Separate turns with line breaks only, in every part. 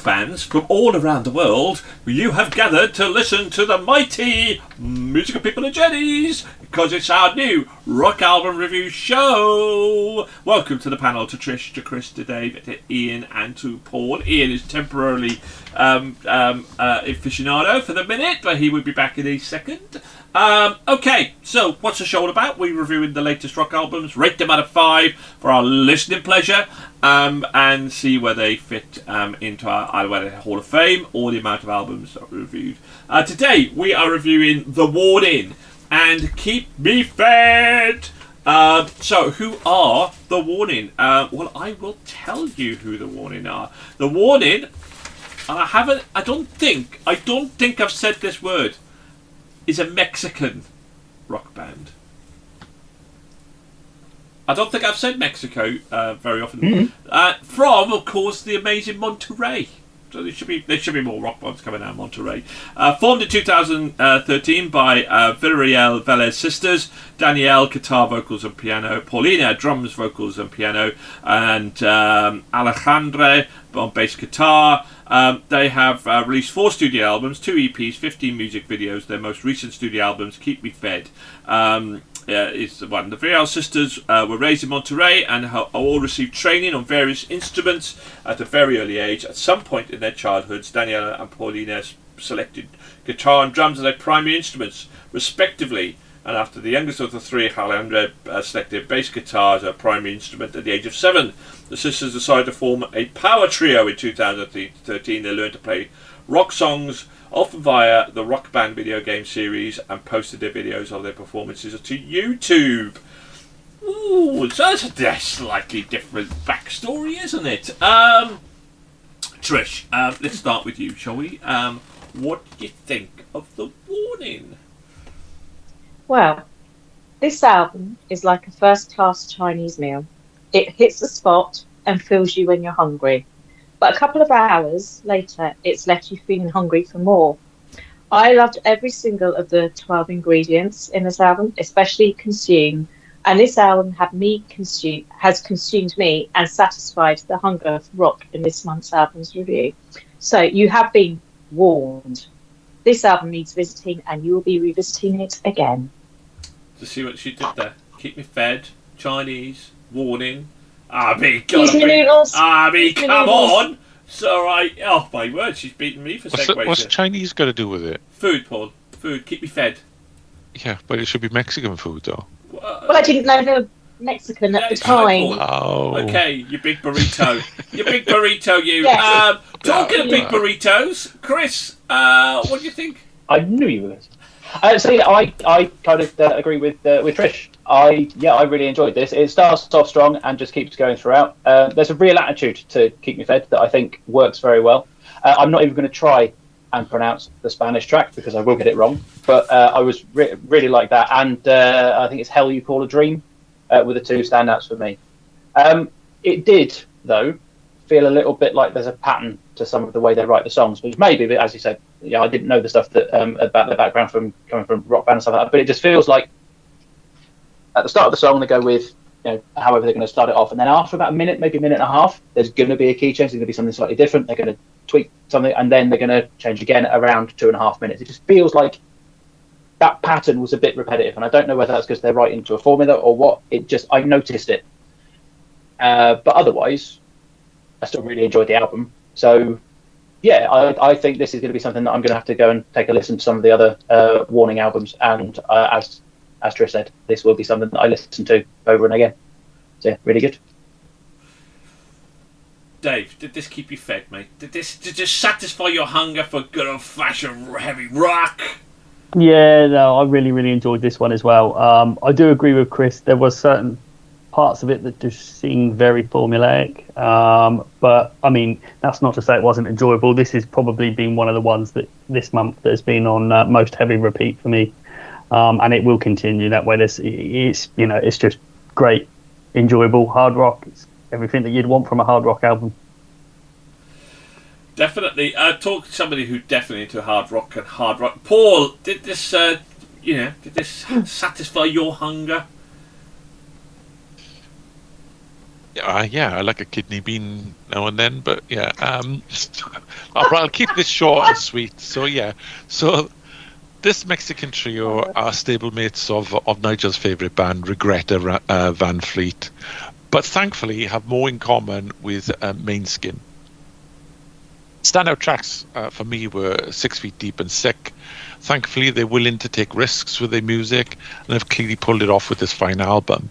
fans from all around the world, you have gathered to listen to the mighty musical people and Jennies, because it's our new rock album review show. Welcome to the panel, to Trish, to Chris, to Dave, to Ian, and to Paul. Ian is temporarily aficionado for the minute, but he will be back in a second. Okay, so what's the show all about? We're reviewing the latest rock albums, rate them out of 5 for our listening pleasure, and see where they fit into our either Hall of Fame or the amount of albums that we reviewed. Today we are reviewing The Warning and Keep Me Fed. So who are The Warning? Well, I will tell you who The Warning are. The Warning, and I don't think I've said this word, is a Mexican rock band. I don't think I've said Mexico very often. Mm-hmm. From, of course, the amazing Monterrey. So there should be more rock bands coming out of Monterrey. Formed in 2013 by Villarreal Vélez sisters, Daniela, guitar, vocals and piano, Paulina, drums, vocals and piano, and Alejandra on bass guitar. They have released 4 studio albums, 2 EPs, 15 music videos. Their most recent studio albums, Keep Me Fed, is the one. The Villarreal sisters were raised in Monterrey and all received training on various instruments at a very early age. At some point in their childhoods, Daniela and Paulina selected guitar and drums as their primary instruments, respectively. And after the youngest of the 3, Alejandra, selected bass guitar as her primary instrument at the age of 7. The sisters decided to form a power trio in 2013. They learned to play rock songs, often via the Rock Band video game series, and posted their videos of their performances to YouTube. Ooh, so that's a slightly different backstory, isn't it? Trish, let's start with you, shall we? What do you think of The Warning?
Well, this album is like a first-class Chinese meal. It hits the spot and fills you when you're hungry. But a couple of hours later, it's left you feeling hungry for more. I loved every single of the 12 ingredients in this album, especially Consume. And this album has consumed me and satisfied the hunger for rock in this month's albums review. So you have been warned. This album needs visiting, and you will be revisiting it again.
To see what she did there. Keep Me Fed, Chinese, Warning. Come on! So oh my word, she's beaten me for segues.
What's Chinese got to do with it?
Food, Paul. Food. Keep me fed.
Yeah, but it should be Mexican food, though.
Well, I didn't know they were Mexican at the time.
Oh.
Okay, you big burrito. You big burrito, you.
Yes.
Talking of big burritos, Chris, what do you think?
I knew you were going to. So yeah, I kind of agree with Trish. I really enjoyed this. It starts off strong and just keeps going throughout. There's a real attitude to Keep Me Fed that I think works very well. I'm not even going to try and pronounce the Spanish track because I will get it wrong. But I was really like that, and I think it's Hell You Call a Dream were the 2 standouts for me. It did though feel a little bit like there's a pattern to some of the way they write the songs, which maybe, but as you said, I didn't know the stuff that about the background from coming from rock band and stuff like that. But it just feels like at the start of the song they go with however they're going to start it off, and then after about a minute, maybe a minute and a half, there's going to be a key change. There's going to be something slightly different. They're going to tweak something, and then they're going to change again around 2.5 minutes. It just feels like that pattern was a bit repetitive, and I don't know whether that's because they're writing to a formula or what. I noticed it, but otherwise, I still really enjoyed the album. So, yeah, I think this is going to be something that I'm going to have to go and take a listen to some of the other Warning albums. And as Trish said, this will be something that I listen to over and again. So, yeah, really good.
Dave, did this keep you fed, mate? Did this satisfy your hunger for good old-fashioned heavy rock?
Yeah, no, I really, really enjoyed this one as well. I do agree with Chris. There was certain parts of it that just seemed very formulaic. But, I mean, that's not to say it wasn't enjoyable. This has probably been one of the ones that this month that's been on most heavy repeat for me. And it will continue that way. It's just great, enjoyable hard rock. It's everything that you'd want from a hard rock album.
Definitely. Talk to somebody who's definitely into hard rock. Paul, did this satisfy your hunger?
Yeah, I like a kidney bean now and then, but yeah. I'll keep this short and sweet. So yeah, so this Mexican trio are stablemates of Nigel's favourite band, Regretta Van Fleet, but thankfully have more in common with Mainskin. Standout tracks for me were 6 Feet Deep and Sick. Thankfully, they're willing to take risks with their music and have clearly pulled it off with this fine album.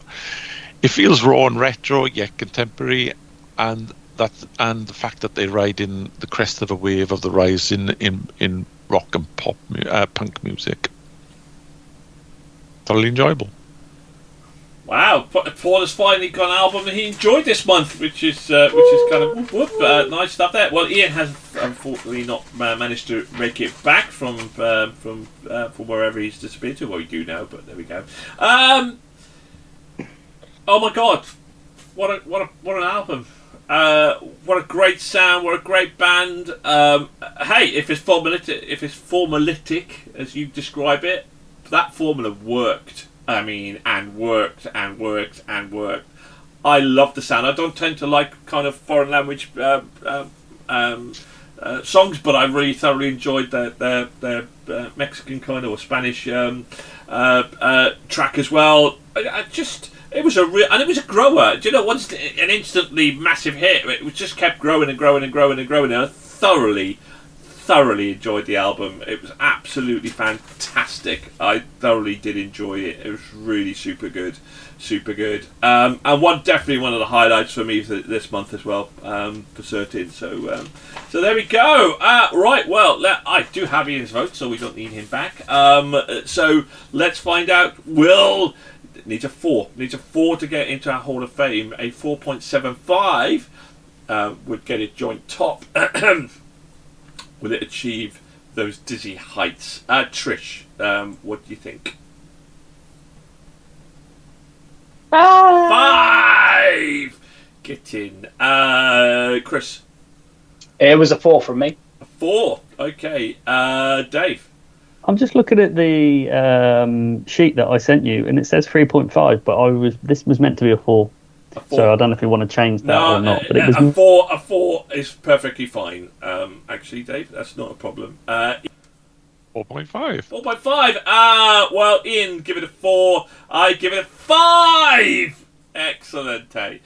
It feels raw and retro, yet contemporary, and the fact that they ride in the crest of a wave of the rise in rock and pop punk music. Thoroughly enjoyable.
Wow, Paul has finally got an album that he enjoyed this month, which is kind of nice stuff there. Well, Ian has unfortunately not managed to make it back from wherever he's disappeared to. Well, we do know, but there we go. Oh my God, what an album! What a great sound! What a great band! Hey, if it's formalitic as you describe it, that formula worked. I mean, and worked. I love the sound. I don't tend to like kind of foreign language songs, but I really thoroughly enjoyed their Mexican kind of or Spanish track as well. It was a real, and it was a grower. Do you know, once an instantly massive hit, it just kept growing and growing and growing and growing. And I thoroughly enjoyed the album. It was absolutely fantastic. I thoroughly did enjoy it. It was really super good. And definitely one of the highlights for me for this month as well, for certain. So there we go. Right, well, I do have Ian's vote, so we don't need him back. So let's find out. Needs a 4 to get into our Hall of Fame. A 4.75 would get it joint top. Will it achieve those dizzy heights? Trish, what do you think? 5! Get in. Chris?
It was a 4 from me.
A 4. Okay. Dave?
I'm just looking at the sheet that I sent you, and it says 3.5, but this was meant to be a 4. So I don't know if you want to change that or not. But it was
a 4 is perfectly fine. Actually, Dave, that's not a problem.
4.5.
4.5. Well, Ian, give it a 4. I give it a 5. Excellent, hey.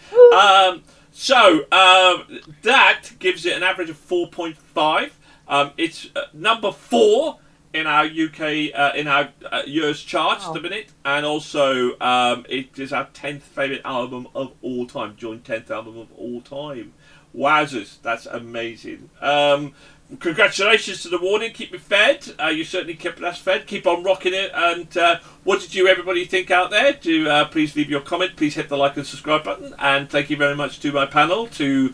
So that gives it an average of 4.5. It's number 4 in our UK in our year's charts at the minute, and also it is our 10th favourite album of all time, joint 10th album of all time. Wowzers, that's amazing. Congratulations to the warning. Keep me fed. You certainly kept us fed. Keep on rocking it. And what did everybody think out there? Do please leave your comment. Please hit the like and subscribe button. And thank you very much to my panel, to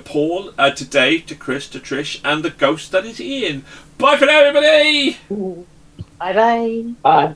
Paul, to Dave, to Chris, to Trish, and the ghost that is Ian. Bye for now, everybody.
Bye bye.
Bye.